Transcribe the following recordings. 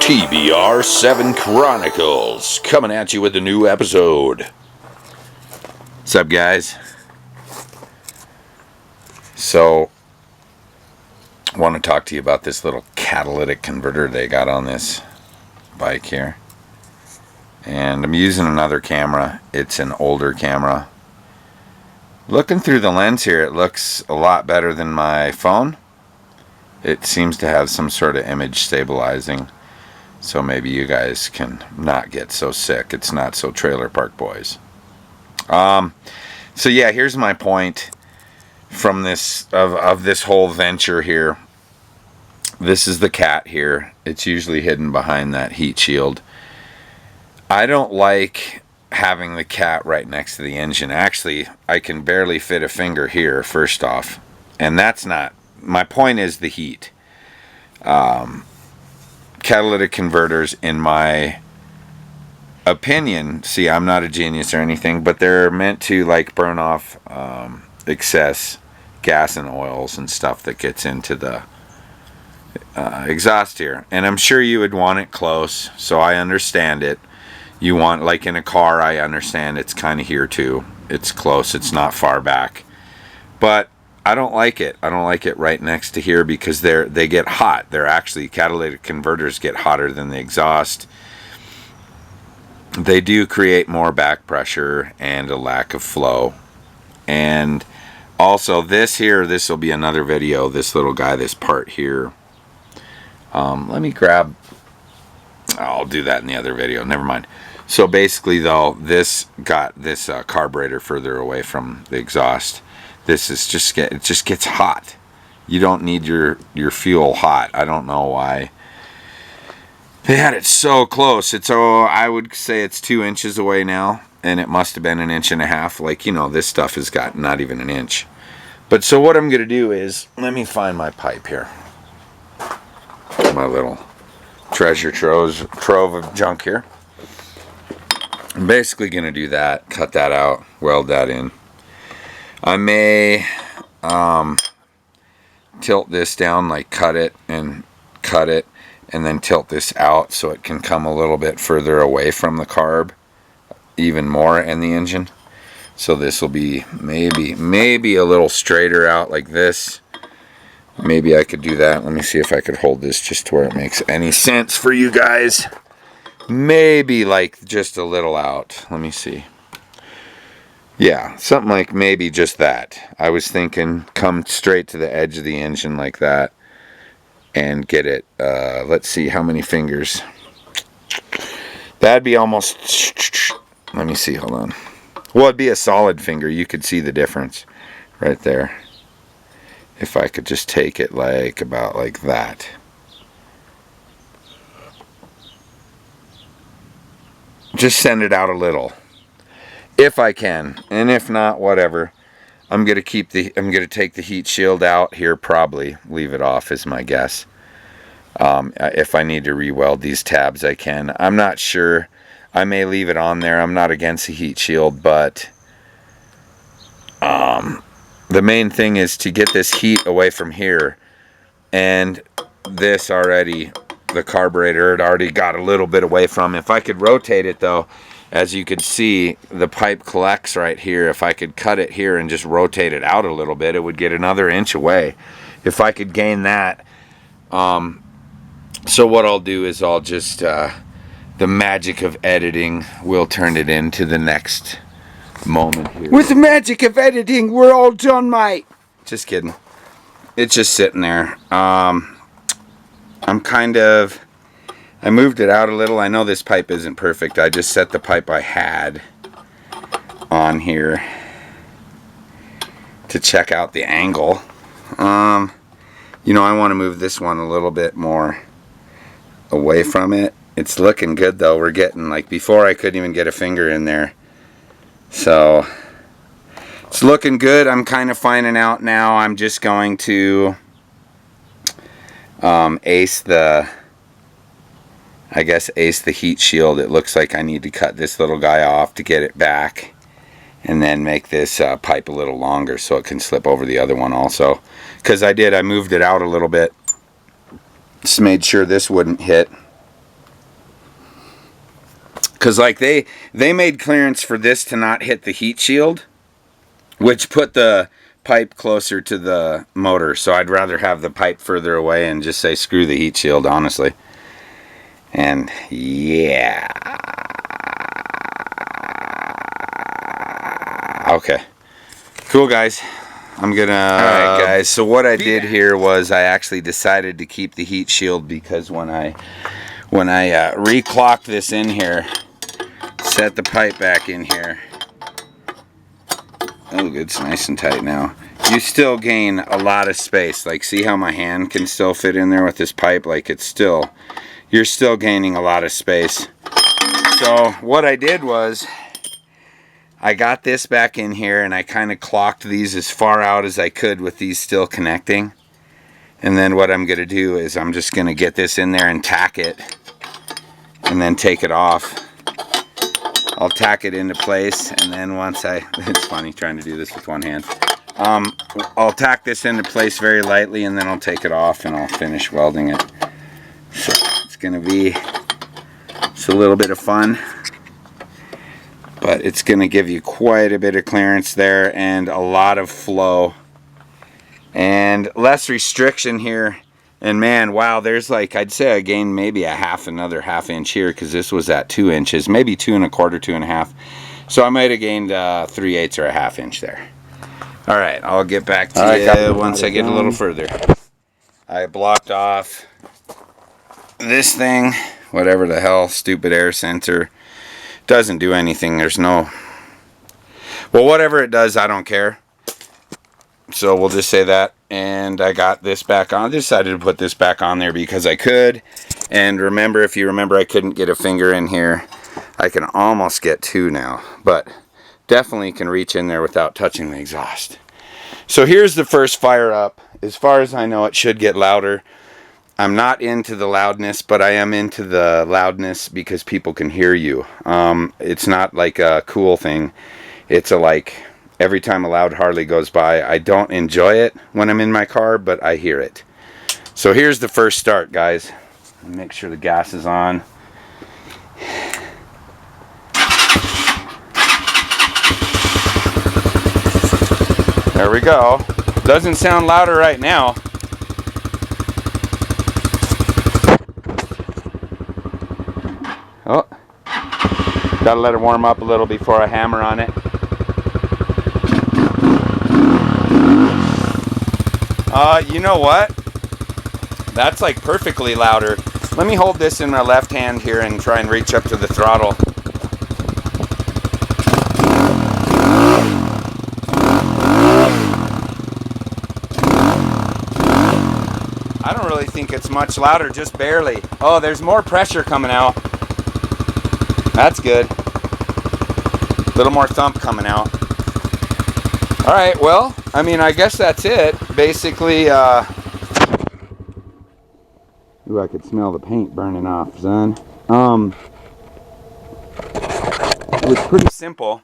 TBR7 Chronicles, coming at you with a new episode. What's up, guys? So, I want to talk to you about this little catalytic converter they got on this bike here. And I'm using another camera. It's an older camera. Looking through the lens here, it looks a lot better than my phone. It seems to have some sort of image stabilizing. So maybe you guys can not get so sick. It's not so Trailer Park Boys. So yeah, here's my point from this of this whole venture here. This is the cat here. It's usually hidden behind that heat shield. I don't like having the cat right next to the engine. Actually, I can barely fit a finger here, first off. And that's not... My point is the heat. Catalytic converters, in my opinion, see, I'm not a genius or anything, but they're meant to like burn off excess gas and oils and stuff that gets into the exhaust here. And I'm sure you would want it close, so I understand it. You want, like in a car, I understand it's kind of here too. It's close, it's not far back. But I don't like it. I don't like it right next to here because they get hot. They're actually, catalytic converters get hotter than the exhaust. They do create more back pressure and a lack of flow. And also this here, this will be another video, this little guy, this part here. Let me grab, I'll do that in the other video, never mind. So basically though, this got this carburetor further away from the exhaust. This is it just gets hot. You don't need your fuel hot. I don't know why they had it so close. It's, I would say it's 2 inches away now, and it must have been 1.5 inches. Like, you know, this stuff has got not even 1 inch. But so what I'm gonna do is, let me find my pipe here. My little treasure trove of junk here. I'm basically gonna do that, cut that out, weld that in. I may tilt this down, like cut it, and then tilt this out so it can come a little bit further away from the carb, even more, and the engine. So this will be maybe a little straighter out like this. Maybe I could do that. Let me see if I could hold this just to where it makes any sense for you guys. Maybe like just a little out. Let me see. Yeah, something like maybe just that. I was thinking come straight to the edge of the engine like that and get it, let's see how many fingers. That'd be almost, let me see, hold on. Well, it'd be a solid finger. You could see the difference right there. If I could just take it like about like that. Just send it out a little. If I can, and if not, whatever. I'm gonna take the heat shield out here, probably leave it off is my guess. If I need to re-weld these tabs, I can. I'm not sure. I may leave it on there. I'm not against the heat shield, but the main thing is to get this heat away from here. And this already, the carburetor, it already got a little bit away from. If I could rotate it though, as you can see, the pipe collects right here. If I could cut it here and just rotate it out a little bit, it would get another inch away. If I could gain that. So what I'll do is I'll just, the magic of editing, will turn it into the next moment here. With the magic of editing, we're all done, mate. Just kidding. It's just sitting there. I moved it out a little. I know this pipe isn't perfect. I just set the pipe I had on here to check out the angle. You know, I want to move this one a little bit more away from it. It's looking good though. We're getting, like, before I couldn't even get a finger in there. So it's looking good. I'm kind of finding out now. I'm just going to ace the heat shield. It looks like I need to cut this little guy off to get it back, and then make this pipe a little longer so it can slip over the other one also. Because I moved it out a little bit. Just made sure this wouldn't hit. Because like they made clearance for this to not hit the heat shield, which put the pipe closer to the motor. So I'd rather have the pipe further away and just say screw the heat shield, honestly. And yeah. Okay. Cool, guys. I'm gonna... Alright, guys. So what I did here was I actually decided to keep the heat shield because when I reclocked this in here, set the pipe back in here. Oh, it's nice and tight now. You still gain a lot of space. Like, see how my hand can still fit in there with this pipe? Like, it's still... You're still gaining a lot of space. So, what I did was... I got this back in here, and I kind of clocked these as far out as I could with these still connecting. And then what I'm going to do is I'm just going to get this in there and tack it. And then take it off. I'll tack it into place, and then once it's funny trying to do this with one hand. I'll tack this into place very lightly, and then I'll take it off and I'll finish welding it. So it's gonna be a little bit of fun, but it's gonna give you quite a bit of clearance there and a lot of flow and less restriction here. And man, wow, there's like, I'd say I gained maybe another half inch here, because this was at 2 inches, maybe 2 1/4, 2 1/2. So I might have gained 3/8 or a half inch there. All right, I'll get back to you once I get a little further. I blocked off this thing, whatever the hell, stupid air sensor. Doesn't do anything. There's no, well, whatever it does, I don't care. So we'll just say that. And I got this back on. I decided to put this back on there because I could. And remember, if you remember, I couldn't get a finger in here. I can almost get 2 now, but definitely can reach in there without touching the exhaust. So here's the first fire up. As far as I know, it should get louder. I'm not into the loudness, but I am into the loudness because people can hear you. It's not like a cool thing. It's a like... Every time a loud Harley goes by, I don't enjoy it when I'm in my car, but I hear it. So here's the first start, guys. Make sure the gas is on. There we go. Doesn't sound louder right now. Oh, gotta let it warm up a little before I hammer on it. You know what? That's like perfectly louder. Let me hold this in my left hand here and try and reach up to the throttle. I don't really think it's much louder, just barely. Oh, there's more pressure coming out. That's good. A little more thump coming out. All right, well, I mean, I guess that's it. Basically, ooh, I could smell the paint burning off, son. It was pretty simple.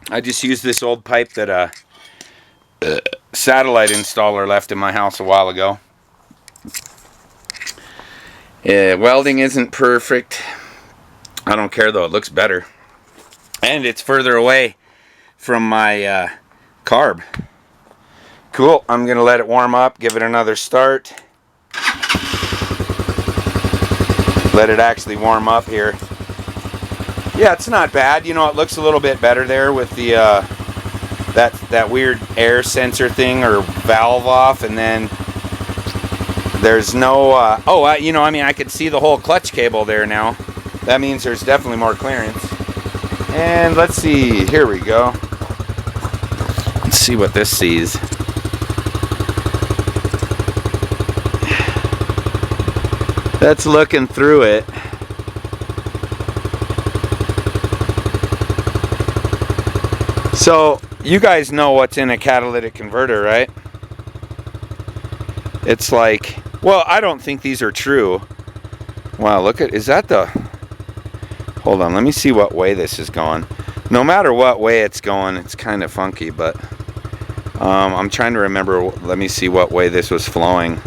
I just used this old pipe that a satellite installer left in my house a while ago. Welding isn't perfect. I don't care though, it looks better. And it's further away from my carb. Cool, I'm gonna let it warm up, give it another start. Let it actually warm up here. Yeah, it's not bad. You know, it looks a little bit better there with the that weird air sensor thing or valve off, and then there's no you know, I mean, I could see the whole clutch cable there now. That means there's definitely more clearance. And let's see, here we go. Let's see what this sees. That's looking through it. So, you guys know what's in a catalytic converter, right? It's like, well, I don't think these are true. Wow, look at, is that the, hold on, let me see what way this is going. No matter what way it's going, it's kind of funky, but I'm trying to remember, let me see what way this was flowing.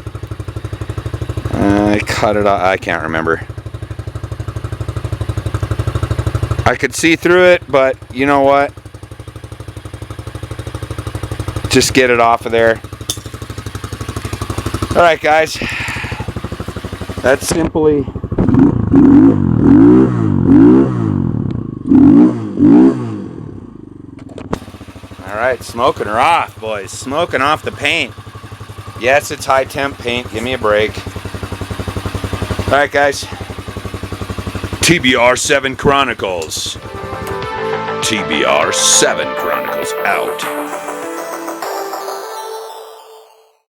I cut it off, I can't remember. I could see through it, but you know what? Just get it off of there. Alright guys, that's simply alright, smoking her off, boys. Smoking off the paint. Yes, it's high temp paint. Give me a break. Alright guys, TBR7 Chronicles. TBR7 Chronicles out.